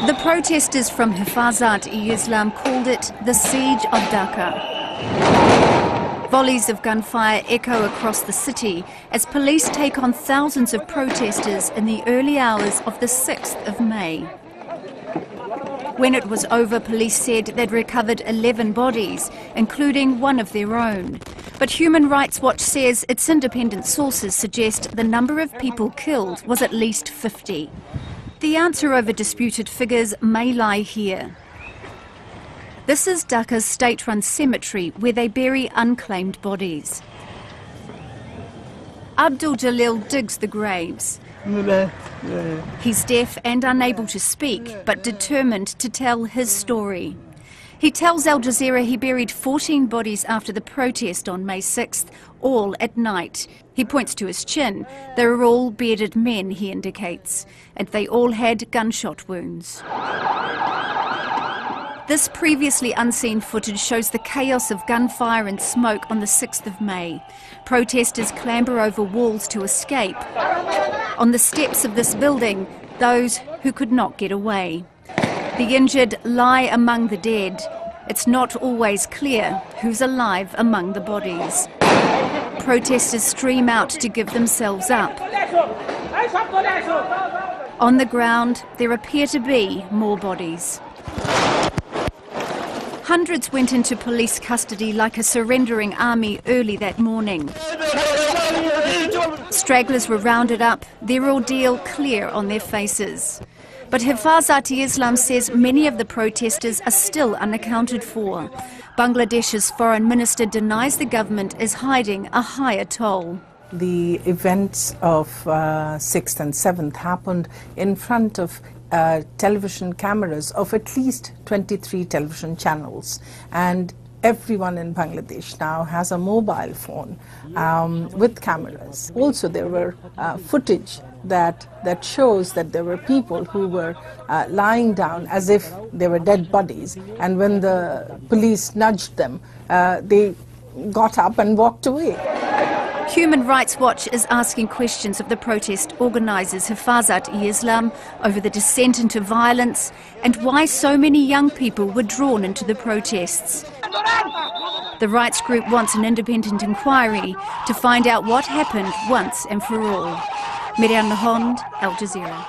The protesters from Hifazat-e-Islam called it the Siege of Dhaka. Volleys of gunfire echo across the city as police take on thousands of protesters in the early hours of the 6th of May. When it was over, police said they'd recovered 11 bodies, including one of their own. But Human Rights Watch says its independent sources suggest the number of people killed was at least 50. The answer over disputed figures may lie here. This is Dhaka's state-run cemetery where they bury unclaimed bodies. Abdul Jalil digs the graves. He's deaf and unable to speak, but determined to tell his story. He tells Al Jazeera he buried 14 bodies after the protest on May 6th, all at night. He points to his chin. They were all bearded men, he indicates, and they all had gunshot wounds. This previously unseen footage shows the chaos of gunfire and smoke on the 6th of May. Protesters clamber over walls to escape. On the steps of this building, those who could not get away. The injured lie among the dead. It's not always clear who's alive among the bodies. Protesters stream out to give themselves up. On the ground, there appear to be more bodies. Hundreds went into police custody like a surrendering army early that morning. Stragglers were rounded up, their ordeal clear on their faces. But Hifazat-e-Islam says many of the protesters are still unaccounted for. Bangladesh's foreign minister denies the government is hiding a higher toll. The events of 6th and 7th happened in front of television cameras of at least 23 television channels, and everyone in Bangladesh now has a mobile phone with cameras. Also, there were footage that shows that there were people who were lying down as if they were dead bodies, and when the police nudged them, they got up and walked away. Human Rights Watch is asking questions of the protest organisers Hifazat-e-Islam over the descent into violence and why so many young people were drawn into the protests. The rights group wants an independent inquiry to find out what happened once and for all. Miriam Nahond, Al Jazeera.